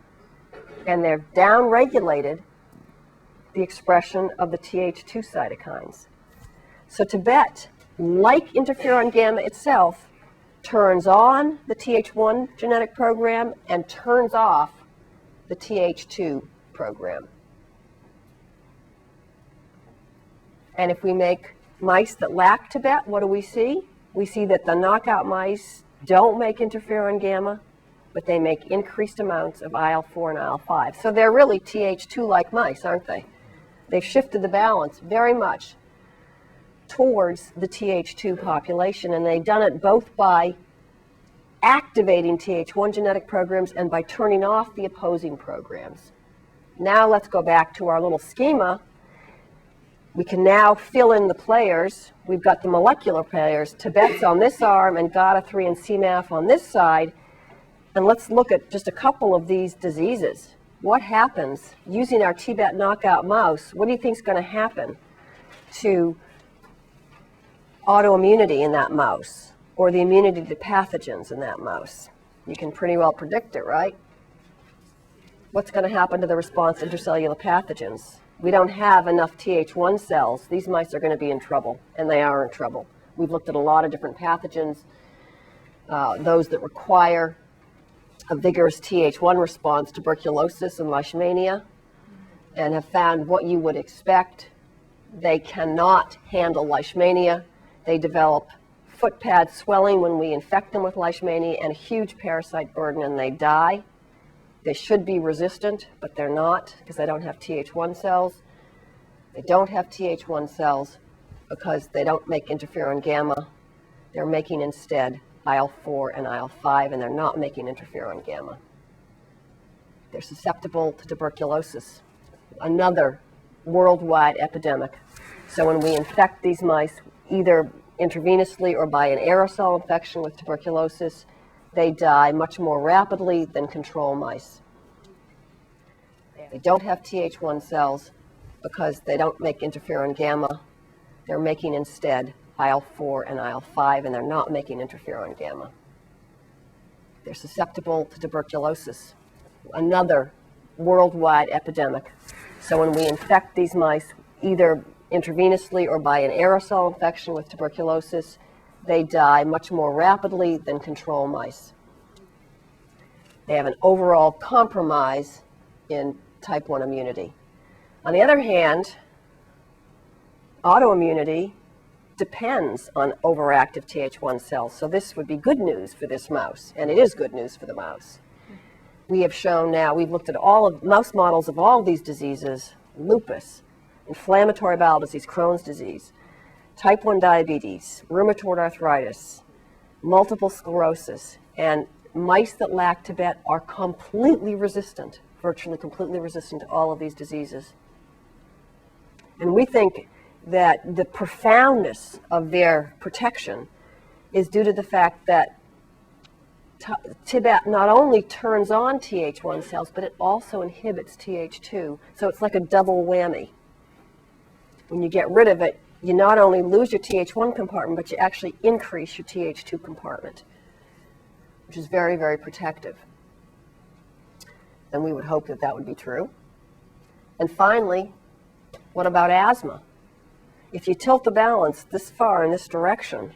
[SPEAKER 1] and they've downregulated the expression of the Th2 cytokines. So Tibet, like interferon gamma itself, turns on the Th1 genetic program and turns off the Th2 program. And if we make mice that lack Tibet, what do we see? We see that the knockout mice don't make interferon gamma, but they make increased amounts of IL-4 and IL-5. So they're really Th2-like mice, aren't they? They've shifted the balance very much towards the Th2 population, and they've done it both by activating Th1 genetic programs and by turning off the opposing programs. Now let's go back to our little schema. We can now fill in the players. We've got the molecular players, Tibet's on this arm and GATA3 and CMAF on this side. And let's look at just a couple of these diseases. What happens using our Tibet knockout mouse? What do you think is going to happen to autoimmunity in that mouse, or the immunity to pathogens in that mouse? You can pretty well predict it, right? What's going to happen to the response to intracellular pathogens? We don't have enough Th1 cells. These mice are going to be in trouble, and they are in trouble. We've looked at a lot of different pathogens, those that require a vigorous Th1 response, tuberculosis and leishmania, and have found what you would expect. They cannot handle leishmania. They develop foot pad swelling when we infect them with leishmania and a huge parasite burden, and they die. They should be resistant, but they're not because they don't have Th1 cells. They don't have Th1 cells because they don't make interferon gamma. They're making instead IL-4 and IL-5, and they're not making interferon gamma. They're susceptible to tuberculosis, another worldwide epidemic. So when we infect these mice, either intravenously or by an aerosol infection with tuberculosis, they die much more rapidly than control mice. They don't have Th1 cells because they don't make interferon gamma. They're making instead IL-4 and IL-5, and they're not making interferon gamma. They're susceptible to tuberculosis, another worldwide epidemic. So when we infect these mice, either intravenously or by an aerosol infection with tuberculosis, they die much more rapidly than control mice. They have an overall compromise in type 1 immunity. On the other hand, autoimmunity depends on overactive Th1 cells. So this would be good news for this mouse, and it is good news for the mouse. We have shown now, we've looked at all of mouse models of all of these diseases: lupus, inflammatory bowel disease, Crohn's disease, type 1 diabetes, rheumatoid arthritis, multiple sclerosis, and mice that lack Tibet are completely resistant, virtually completely resistant to all of these diseases. And we think that the profoundness of their protection is due to the fact that Tibet not only turns on Th1 cells, but it also inhibits Th2. So it's like a double whammy. When you get rid of it, you not only lose your Th1 compartment, but you actually increase your Th2 compartment, which is very, very protective. And we would hope that that would be true. And finally, what about asthma? If you tilt the balance this far in this direction,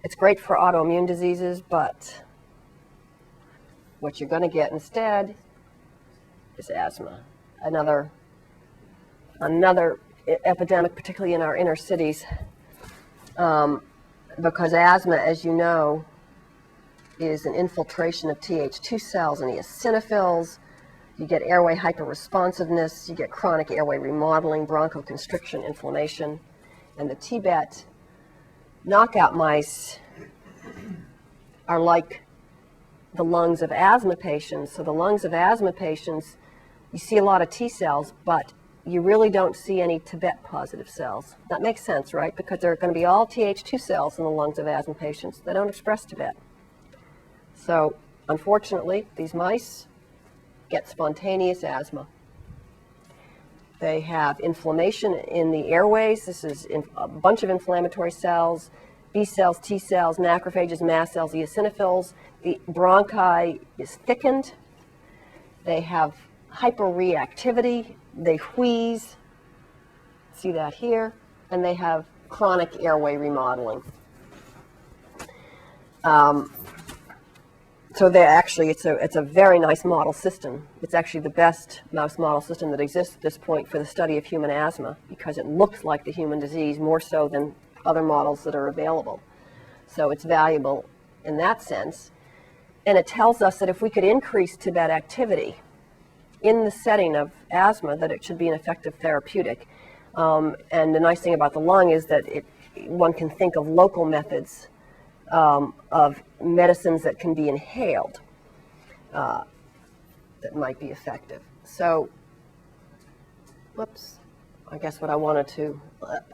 [SPEAKER 1] It's great for autoimmune diseases, but what you're going to get instead is asthma. Another epidemic, particularly in our inner cities, because asthma, as you know, is an infiltration of Th2 cells and eosinophils. You get airway hyperresponsiveness, you get chronic airway remodeling, bronchoconstriction, inflammation, and the Tibet knockout mice are like the lungs of asthma patients. So the lungs of asthma patients, you see a lot of T cells, but you really don't see any Tibet positive cells. That makes sense, right? Because there are going to be all Th2 cells in the lungs of asthma patients. They don't express Tibet. So unfortunately, these mice get spontaneous asthma. They have inflammation in the airways. This is a bunch of inflammatory cells, B cells, T cells, macrophages, mast cells, eosinophils. The bronchi is thickened. They have hyperreactivity. They wheeze. See that here? And they have chronic airway remodeling. So they actually, it's a very nice model system. It's actually the best mouse model system that exists at this point for the study of human asthma, because it looks like the human disease more so than other models that are available. So it's valuable in that sense. And it tells us that if we could increase Tibet activity in the setting of asthma, that it should be an effective therapeutic. And the nice thing about the lung is that one can think of local methods of medicines that can be inhaled that might be effective. So, whoops, I guess what I wanted to,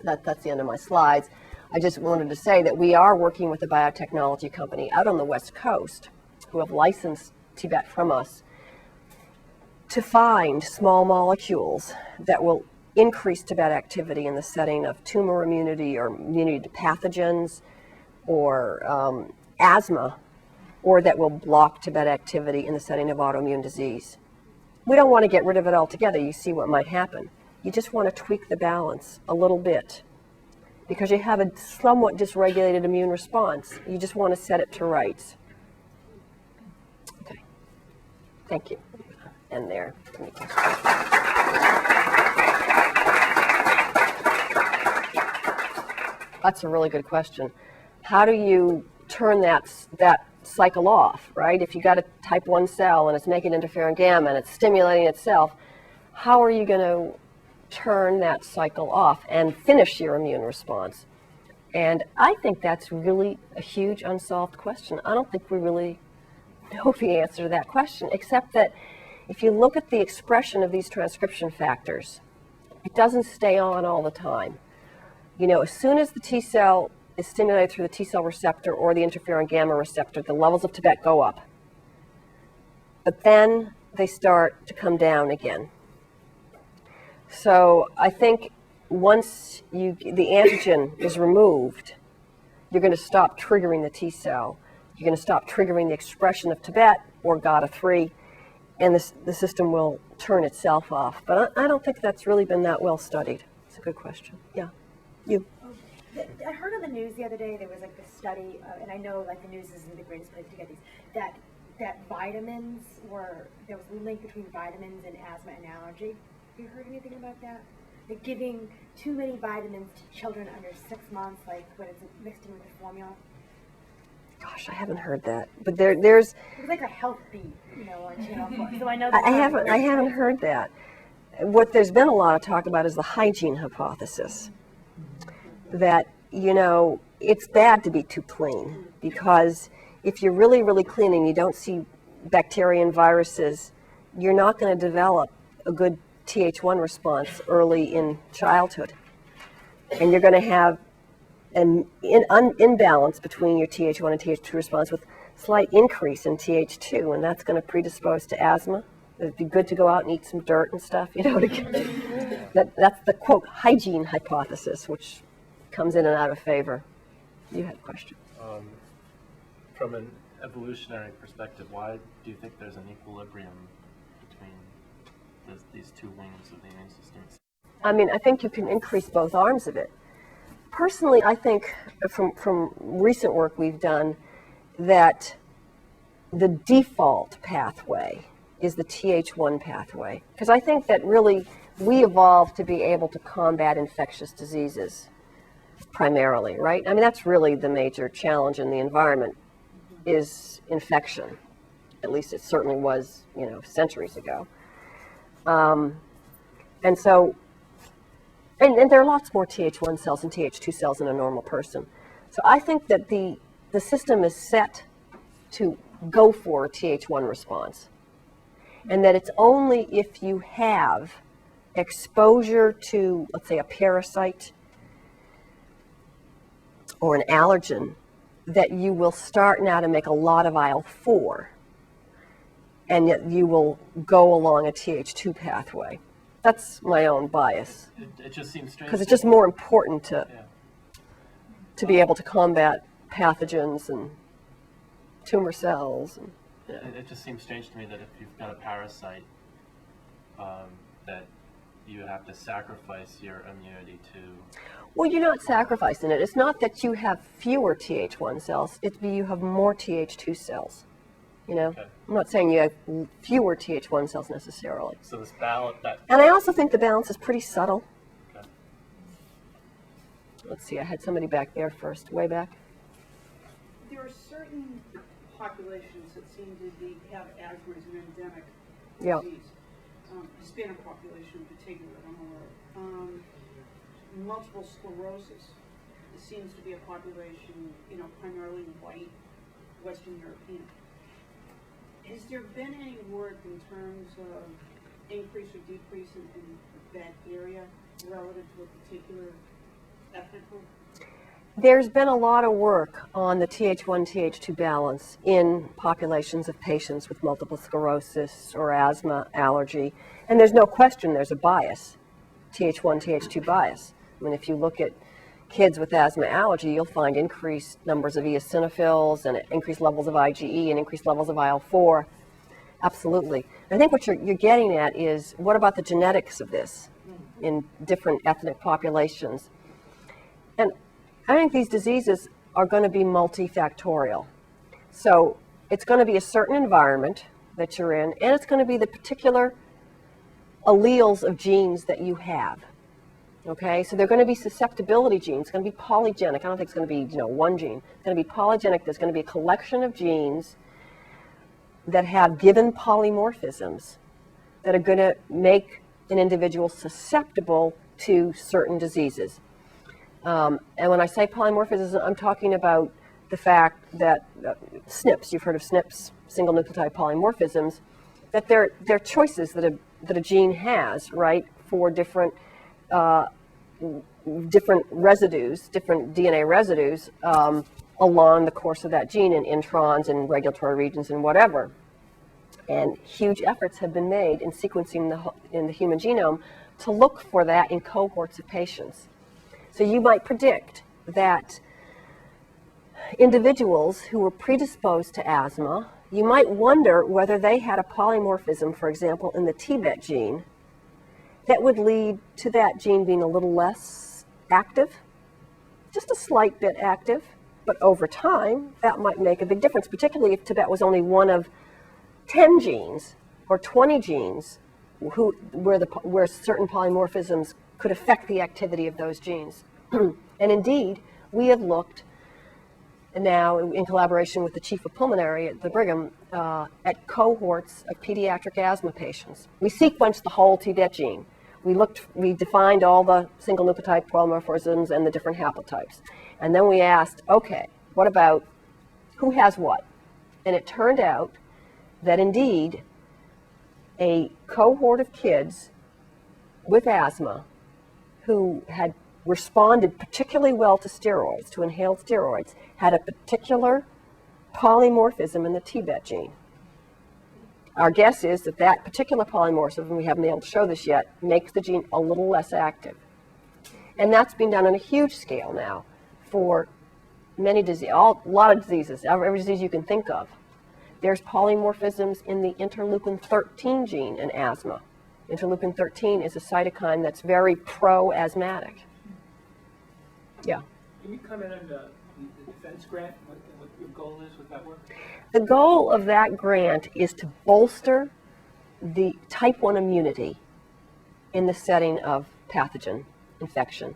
[SPEAKER 1] that's the end of my slides. I just wanted to say that we are working with a biotechnology company out on the West Coast who have licensed Tibet from us to find small molecules that will increase Tibet activity in the setting of tumor immunity or immunity to pathogens or asthma, or that will block Tibet activity in the setting of autoimmune disease. We don't want to get rid of it altogether. You see what might happen. You just want to tweak the balance a little bit because you have a somewhat dysregulated immune response. You just want to set it to rights. Okay. Thank you. And there. That's a really good question. How do you turn that cycle off, right? If you got a type 1 cell and it's making interferon gamma and it's stimulating itself, how are you going to turn that cycle off and finish your immune response? And I think that's really a huge unsolved question. I don't think we really know the answer to that question, except that if you look at the expression of these transcription factors, it doesn't stay on all the time. You know, as soon as the T cell is stimulated through the T cell receptor or the interferon gamma receptor, the levels of Tibet go up. But then they start to come down again. So I think once the antigen is removed, you're going to stop triggering the T cell. You're going to stop triggering the expression of Tibet or GATA3, and the system will turn itself off. But I don't think that's really been that well studied. It's a good question. Yeah. You.
[SPEAKER 4] I heard on the news the other day there was like this study, and I know like the news isn't the greatest place to get these, that vitamins there was a link between vitamins and asthma and allergy. Have you heard anything about that? Like giving too many vitamins to children under 6 months, like when it's mixed in with the formula?
[SPEAKER 1] Gosh, I haven't heard that. But there's.
[SPEAKER 4] It was like a health beat, you know, on Channel 4. So I know.
[SPEAKER 1] I haven't heard that. What there's been a lot of talk about is the hygiene hypothesis. That, you know, it's bad to be too clean, because if you're really, really clean and you don't see bacteria and viruses, you're not going to develop a good Th1 response early in childhood. And you're going to have an imbalance between your Th1 and Th2 response with slight increase in Th2, and that's going to predispose to asthma. It'd be good to go out and eat some dirt and stuff, you know, to get that's the, quote, hygiene hypothesis, which comes in and out of favor. You had a question.
[SPEAKER 3] From an evolutionary perspective, why do you think there's an equilibrium between these two wings of the immune system?
[SPEAKER 1] I mean, I think you can increase both arms of it. personally, I think from recent work we've done that the default pathway is the Th1 pathway. Because I think that really we evolved to be able to combat infectious diseases primarily, right? I mean, that's really the major challenge in the environment is infection. At least it certainly was, centuries ago. And so, and there are lots more Th1 cells and Th2 cells in a normal person. So I think that the system is set to go for a Th1 response. And that it's only if you have exposure to, let's say, a parasite or an allergen that you will start now to make a lot of IL-4, and yet you will go along a Th2 pathway. That's my own bias.
[SPEAKER 3] It just seems strange.
[SPEAKER 1] Because it's just more important to
[SPEAKER 3] Yeah.
[SPEAKER 1] be able to combat pathogens and tumor cells. And,
[SPEAKER 3] It just seems strange to me that if you've got a parasite, that you have to sacrifice your immunity to.
[SPEAKER 1] well, you're not sacrificing it. It's not that you have fewer Th1 cells. It's you have more Th2 cells.
[SPEAKER 3] Okay.
[SPEAKER 1] I'm not saying you have fewer Th1 cells necessarily.
[SPEAKER 3] So this balance, that.
[SPEAKER 1] And I also think the balance is pretty subtle.
[SPEAKER 3] Okay.
[SPEAKER 1] Let's see, I had somebody back there first, way back.
[SPEAKER 5] There are certain populations that seem to have asthma as an endemic
[SPEAKER 1] Yeah.
[SPEAKER 5] disease. Hispanic population in particular, I'm aware of. Multiple sclerosis seems to be a population, primarily white, Western European. Has there been any work in terms of increase or decrease in that area relative to a particular ethnic group?
[SPEAKER 1] There's been a lot of work on the Th1, Th2 balance in populations of patients with multiple sclerosis or asthma, allergy, and there's no question there's a bias, Th1, Th2 bias. I mean, if you look at kids with asthma, allergy, you'll find increased numbers of eosinophils and increased levels of IgE and increased levels of IL-4. Absolutely. I think what you're getting at is, what about the genetics of this in different ethnic populations? And I think these diseases are going to be multifactorial. So it's going to be a certain environment that you're in, and it's going to be the particular alleles of genes that you have. Okay, so they're going to be susceptibility genes. It's going to be polygenic. I don't think it's going to be, one gene. It's going to be polygenic. There's going to be a collection of genes that have given polymorphisms that are going to make an individual susceptible to certain diseases. And when I say polymorphism, I'm talking about the fact that SNPs, you've heard of SNPs, single nucleotide polymorphisms, that they're choices that a gene has, right, for different residues, different DNA residues along the course of that gene in introns and regulatory regions and whatever. And huge efforts have been made in sequencing in the human genome to look for that in cohorts of patients. So you might predict that individuals who were predisposed to asthma, you might wonder whether they had a polymorphism, for example, in the TBET gene, that would lead to that gene being a little less active, just a slight bit active, but over time, that might make a big difference, particularly if TBET was only one of 10 genes or 20 genes where certain polymorphisms could affect the activity of those genes. And indeed, we have looked now in collaboration with the chief of pulmonary at the Brigham at cohorts of pediatric asthma patients. We sequenced the whole TBET gene. We defined all the single nucleotide polymorphisms and the different haplotypes. And then we asked, okay, what about who has what? And it turned out that indeed a cohort of kids with asthma who had responded particularly well to steroids, to inhaled steroids, had a particular polymorphism in the TBET gene. Our guess is that that particular polymorphism, we haven't been able to show this yet, makes the gene a little less active. And that's been done on a huge scale now for many diseases, a lot of diseases, every disease you can think of. There's polymorphisms in the interleukin 13 gene in asthma. Interleukin 13 is a cytokine that's very pro-asthmatic. Yeah.
[SPEAKER 6] Can you comment on the defense grant, what your goal is with that work?
[SPEAKER 1] The goal of that grant is to bolster the type 1 immunity in the setting of pathogen infection.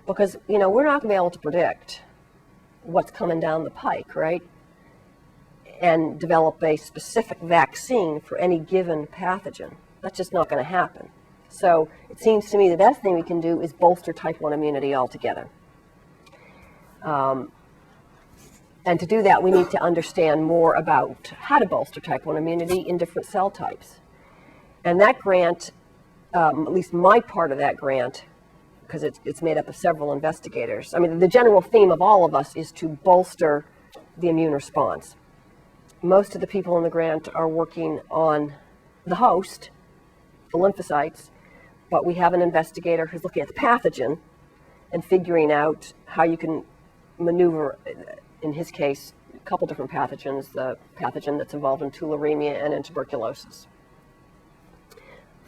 [SPEAKER 1] Because, we're not going to be able to predict what's coming down the pike, right? And develop a specific vaccine for any given pathogen. That's just not going to happen. So it seems to me the best thing we can do is bolster type 1 immunity altogether. And to do that, we need to understand more about how to bolster type 1 immunity in different cell types. And that grant, at least my part of that grant, because it's made up of several investigators. I mean, the general theme of all of us is to bolster the immune response. Most of the people in the grant are working on the host, the lymphocytes, but we have an investigator who's looking at the pathogen and figuring out how you can maneuver, in his case, a couple different pathogens, the pathogen that's involved in tularemia and in tuberculosis.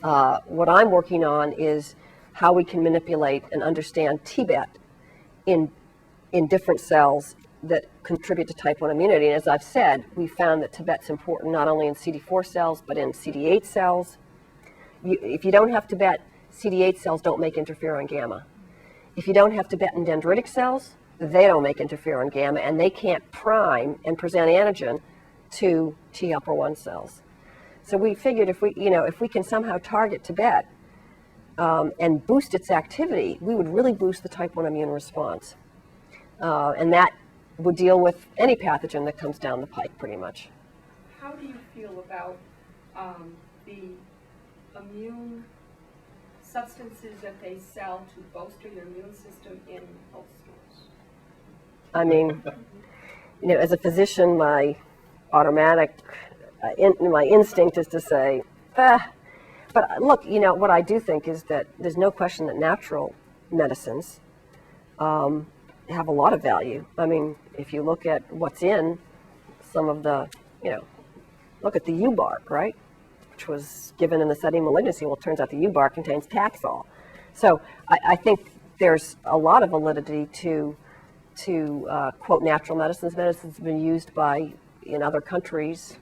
[SPEAKER 1] What I'm working on is how we can manipulate and understand TBET in different cells that contribute to type 1 immunity. And as I've said, we found that TBET's important not only in CD4 cells, but in CD8 cells. If you don't have TBET, CD8 cells don't make interferon gamma. If you don't have TBET in dendritic cells, they don't make interferon gamma, and they can't prime and present antigen to T helper 1 cells. So we figured if we can somehow target TBET and boost its activity, we would really boost the type 1 immune response. And that would deal with any pathogen that comes down the pike, pretty much.
[SPEAKER 2] How do you feel about the immune substances that they sell to bolster your immune system in health stores?
[SPEAKER 1] I mean, as a physician, my automatic, my instinct is to say, But look, what I do think is that there's no question that natural medicines have a lot of value. I mean, if you look at what's in some of the, look at the U-bark, right? Which was given in the setting of malignancy. Well, it turns out the U-bark contains Taxol. So I think there's a lot of validity to quote natural medicines. Medicines have been used in other countries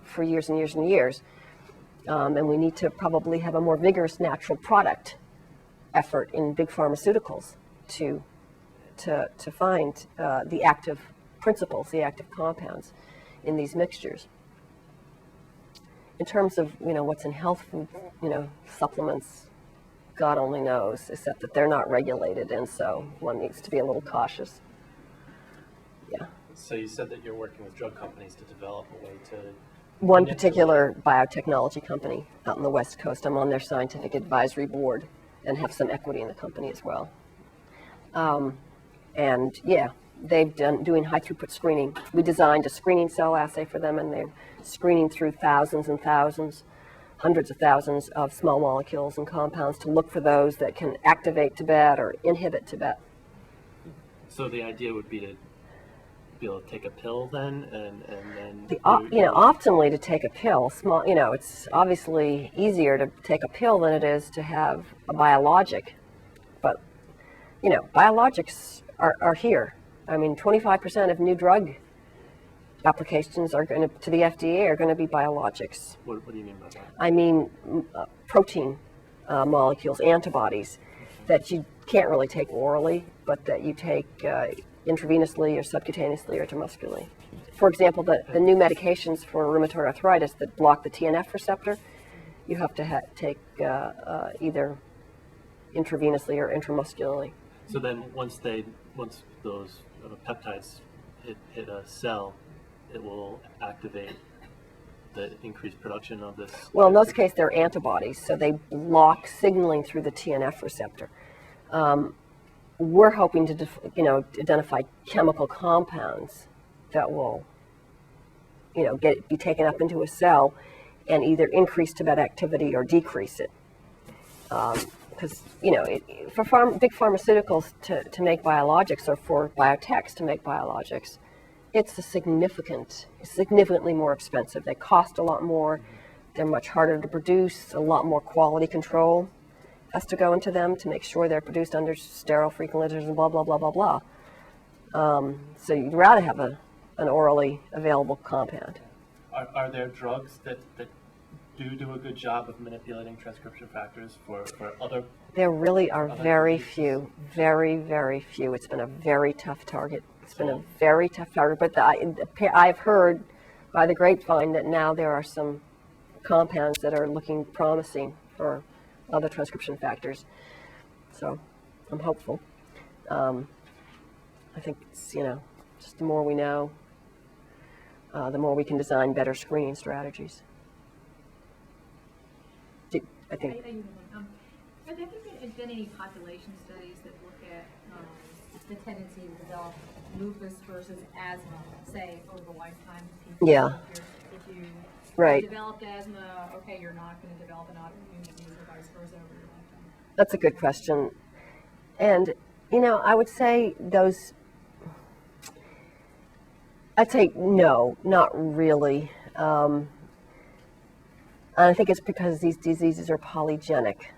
[SPEAKER 1] for years and years and years. And we need to probably have a more vigorous natural product effort in big pharmaceuticals to find the active principles, the active compounds in these mixtures. In terms of what's in health food, supplements, God only knows, except that they're not regulated, and so one needs to be a little cautious. Yeah.
[SPEAKER 3] So you said that you're working with drug companies to develop a way to...
[SPEAKER 1] One particular biotechnology company out on the West Coast. I'm on their scientific advisory board and have some equity in the company as well. And yeah, they've doing high throughput screening. We designed a screening cell assay for them, and they're screening through thousands and thousands, hundreds of thousands of small molecules and compounds to look for those that can activate TBET or inhibit TBET.
[SPEAKER 3] So the idea would be to be able to take a pill then, and then...
[SPEAKER 1] Optimally to take a pill. Small, it's obviously easier to take a pill than it is to have a biologic. But, biologics are here. I mean, 25% of new drug applications to the FDA are going to be biologics.
[SPEAKER 3] What do you mean by that?
[SPEAKER 1] I mean, protein molecules, antibodies that you can't really take orally, but that you take intravenously or subcutaneously or intramuscularly. For example, the new medications for rheumatoid arthritis that block the TNF receptor, you have to take either intravenously or intramuscularly.
[SPEAKER 3] So then once those peptides hit a cell, it will activate the increased production of this?
[SPEAKER 1] Well, in those cases, they're antibodies, so they block signaling through the TNF receptor. We're hoping to identify chemical compounds that will be taken up into a cell and either increase TBET activity or decrease it. Because for big pharmaceuticals to make biologics, or for biotechs to make biologics, it's significantly more expensive. They cost a lot more. They're much harder to produce, a lot more quality control. has to go into them to make sure they're produced under sterile free conditions and blah, blah, blah, blah, blah. So you'd rather have an orally available compound.
[SPEAKER 3] Are there drugs that do a good job of manipulating transcription factors for other?
[SPEAKER 1] There really are
[SPEAKER 3] other
[SPEAKER 1] very
[SPEAKER 3] diseases?
[SPEAKER 1] few, very, very few. It's been a very tough target. It's been a very tough target, but I've heard by the grapevine that now there are some compounds that are looking promising for other transcription factors. So I'm hopeful. I think it's, just the more we know, the more we can design better screening strategies. I think.
[SPEAKER 7] Have there been any population studies that look at the tendency to develop lupus versus asthma, say, over the lifetime of people?
[SPEAKER 1] Yeah.
[SPEAKER 7] If you
[SPEAKER 1] Right.
[SPEAKER 7] developed asthma, okay, you're not going to develop an autoimmune disease or vice versa over your lifetime.
[SPEAKER 1] That's a good question. And, I would say I'd say no, not really. And I think it's because these diseases are polygenic.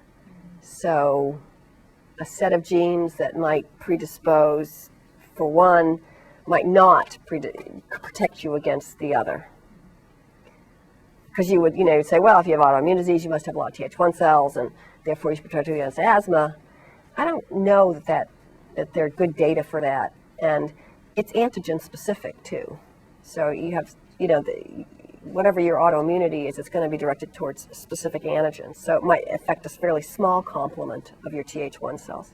[SPEAKER 1] So a set of genes that might predispose for one might not protect you against the other. Because you would, say, well, if you have autoimmune disease, you must have a lot of Th1 cells, and therefore you should protect you against asthma. I don't know that there are good data for that. And it's antigen specific too. So you have, whatever your autoimmunity is, it's going to be directed towards specific antigens. So it might affect a fairly small complement of your Th1 cells.